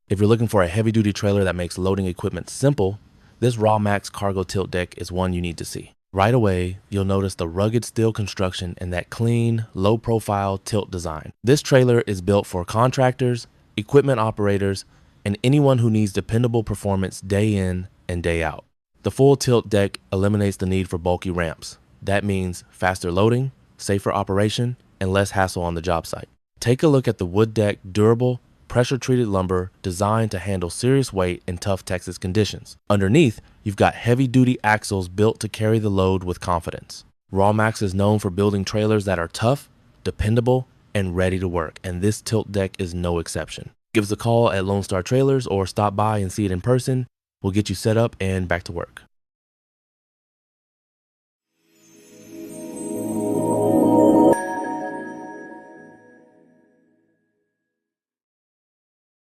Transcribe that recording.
If you're looking for a heavy-duty trailer that makes loading equipment simple, this RawMaxx cargo tilt deck is one you need to see. Right away, you'll notice the rugged steel construction and that clean, low-profile tilt design. This trailer is built for contractors, equipment operators, and anyone who needs dependable performance day in and day out. The full tilt deck eliminates the need for bulky ramps. That means faster loading, safer operation, and less hassle on the job site. Take a look at the wood deck durable, pressure-treated lumber designed to handle serious weight in tough Texas conditions. Underneath, you've got heavy-duty axles built to carry the load with confidence. RawMaxx is known for building trailers that are tough, dependable, and ready to work, and this tilt deck is no exception. Give us a call at Lone Star Trailers or stop by and see it in person. We'll get you set up and back to work.